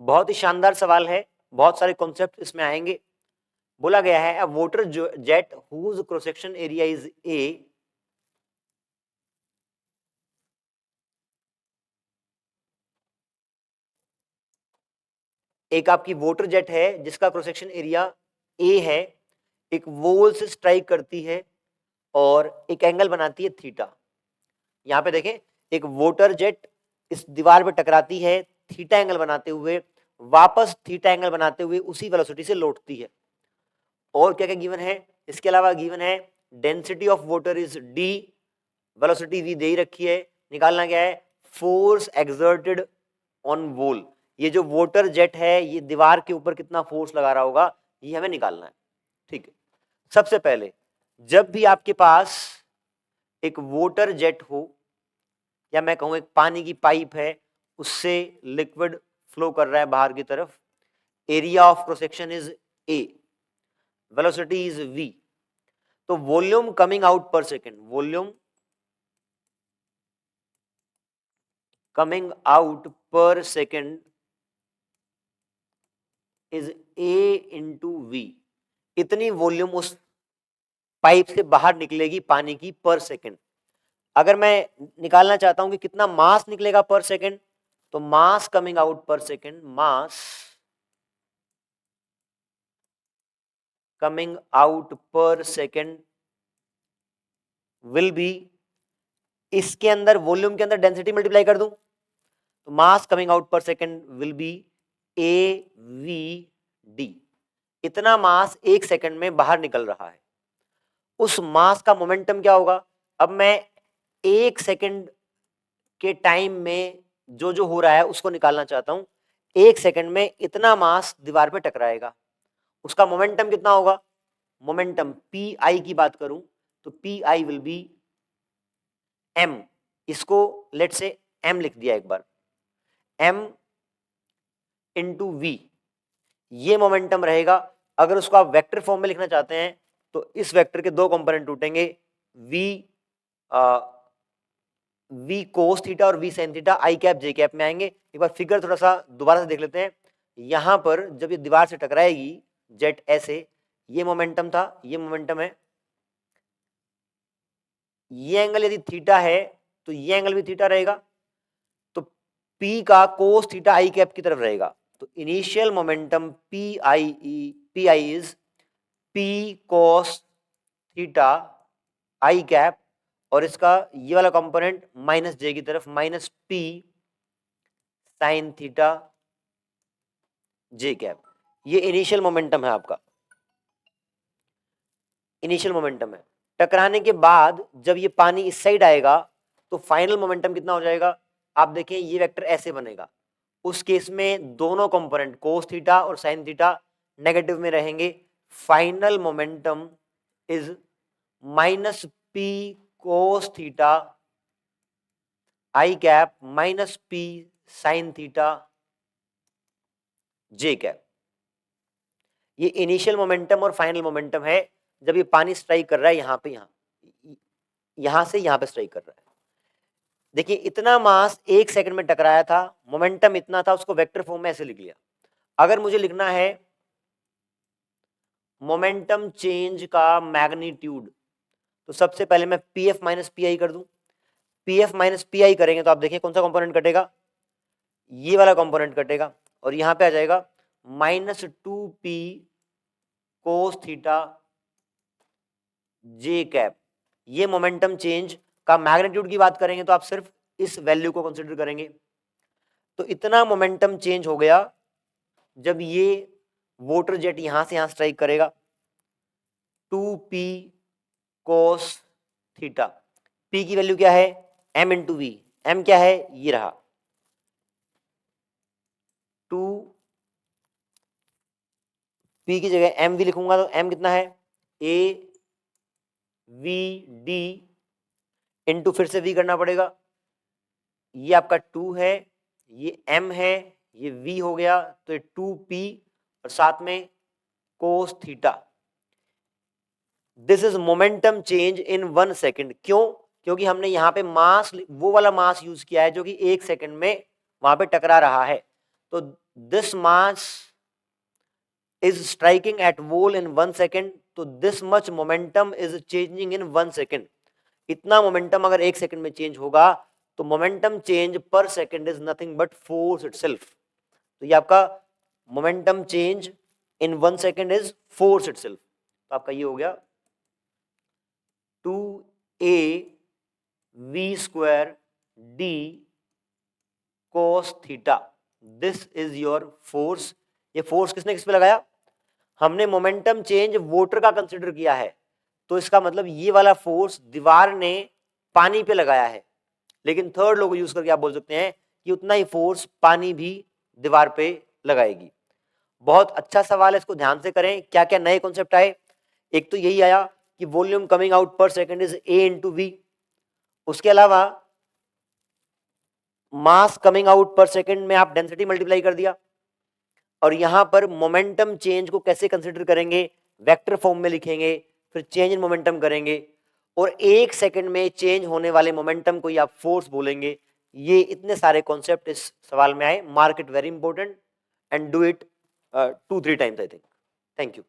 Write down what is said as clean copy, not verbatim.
बहुत ही शानदार सवाल है, बहुत सारे कॉन्सेप्ट इसमें आएंगे। बोला गया है a water jet whose cross section area is A, एक आपकी वाटर जेट है जिसका क्रॉस सेक्शन एरिया ए है, एक वॉल से स्ट्राइक करती है और एक एंगल बनाती है थीटा। यहाँ पे देखें, एक वाटर जेट इस दीवार पे टकराती है, थीटा एंगल बनाते हुए वापस थीटा एंगल बनाते हुए उसी वेलोसिटी से लौटती है। और क्या क्या गिवन है इसके अलावा? गिवन है density of water is D, velocity V दे ही रखी है। निकालना क्या है? Force exerted on wall. ये जो वाटर जेट है ये दीवार के ऊपर कितना फोर्स लगा रहा होगा ये हमें निकालना है। ठीक है, सबसे पहले जब भी आपके पास एक वाटर जेट हो या मैं कहूं एक पानी की पाइप है, उससे लिक्विड फ्लो कर रहा है बाहर की तरफ, area of cross section is A, velocity is V, तो volume coming out per second, volume coming out per second is A into V. इतनी वॉल्यूम उस पाइप से बाहर निकलेगी पानी की पर सेकेंड। अगर मैं निकालना चाहता हूं कि कितना मास निकलेगा पर सेकेंड, तो मास coming out per second, mass coming out per second will be, इसके अंदर वॉल्यूम के अंदर डेंसिटी मल्टीप्लाई कर दूं तो मास coming out per second will be A V D. इतना मास एक सेकंड में बाहर निकल रहा है। उस मास का मोमेंटम क्या होगा? अब मैं एक सेकंड के टाइम में जो जो हो रहा है उसको निकालना चाहता हूं। एक सेकंड में इतना मास दीवार पे टकराएगा, उसका मोमेंटम कितना होगा? मोमेंटम पी आई की बात करूं तो P I will be M, इसको लेट से एम लिख दिया एक बार, एम इंटू वी, ये मोमेंटम रहेगा। अगर उसको आप वेक्टर फॉर्म में लिखना चाहते हैं तो इस वेक्टर के दो कंपोनेंट टूटेंगे, वी वी कोस थीटा और V sine theta I cap J cap में आएंगे। एक बार फिगर थोड़ा सा दोबारा से देख लेते हैं। यहां पर जब ये दीवार से टकराएगी जेट ऐसे, ये मोमेंटम था, ये मोमेंटम है, ये एंगल यदि थीटा है तो ये एंगल भी थीटा रहेगा, तो पी का कोस थीटा आई कैप की तरफ रहेगा। तो initial momentum P I is P cos theta I cap, और इसका ये वाला कंपोनेंट माइनस जे की तरफ, minus P sine theta J cap. ये इनिशियल मोमेंटम है आपका, इनिशियल मोमेंटम है। टकराने के बाद जब ये पानी इस साइड आएगा तो फाइनल मोमेंटम कितना हो जाएगा? आप देखें ये वेक्टर ऐसे बनेगा। उस केस में दोनों कंपोनेंट कोस थीटा और साइन थीटा नेगेटिव में रहेंगे। Final momentum is minus P cos theta I cap minus P sine theta J cap. ये इनिशियल मोमेंटम और फाइनल मोमेंटम है जब ये पानी स्ट्राइक कर रहा है यहां पे, यहां से यहां पे स्ट्राइक कर रहा है। देखिए इतना मास एक सेकंड में टकराया था, मोमेंटम इतना था, उसको वेक्टर फॉर्म में ऐसे लिख लिया। अगर मुझे लिखना है मोमेंटम चेंज का मैग्नीट्यूड, तो सबसे पहले मैं P F minus P I कर दूं। P F minus P I करेंगे तो आप देखिए कौन सा कंपोनेंट कटेगा? ये वाला कंपोनेंट कटेगा, और यहां पे आ जाएगा minus two P cos theta J cap. ये मोमेंटम चेंज का मैग्नीट्यूड की बात करेंगे तो आप सिर्फ इस वैल्यू को कंसिडर करेंगे। तो इतना मोमेंटम चेंज हो गया जब ये वाटर जेट यहां से यहां स्ट्राइक करेगा, 2p कोस थीटा। p की वैल्यू क्या है? m into we. m क्या है? ये रहा 2, p की जगह m भी लिखूंगा तो m कितना है? a v d इंटू फिर से v करना पड़ेगा, ये आपका 2 है, ये m है, ये v हो गया, तो ये 2p और साथ में cos theta. This is momentum change in 1 second. क्यों? क्योंकि हमने यहाँ पे मास, वो वाला मास यूज किया है जो कि एक सेकंड में वहां पे टकरा रहा है। तो this mass is striking at wall in 1 second, तो this much momentum is changing in 1 second. इतना मोमेंटम अगर 1 सेकंड में चेंज होगा तो मोमेंटम चेंज पर second is nothing but force itself. तो ये आपका momentum change in 1 second is force itself. तो आपका ये हो गया 2a v square d cos theta. This is your force. ये फोर्स किसने किस पे लगाया? हमने मोमेंटम चेंज वोटर का कंसिडर किया है, तो इसका मतलब ये वाला फोर्स दीवार ने पानी पे लगाया है. लेकिन थर्ड लॉ को यूज करके आप बोल सकते हैं कि उतना ही फोर्स पानी भी दीवार पे लगाएगी. बहुत अच्छा सवाल है, इसको ध्यान से करें. क्या क्या नए कॉन्सेप्ट आए? एक तो यही आया कि volume coming out per second is A into V. उसके अलावा mass coming out per second में आप डेंसिटी मल्टीप्लाई कर दिया. और यहां पर मोमेंटम चेंज को कैसे कंसिडर करेंगे? वेक्टर फॉर्म में लिखेंगे, फिर चेंज इन मोमेंटम करेंगे, और 1 सेकंड में चेंज होने वाले मोमेंटम को ही आप फोर्स बोलेंगे. ये इतने सारे कॉन्सेप्ट इस सवाल में आए. Mark it very important and do it 2-3 times I think. Thank you.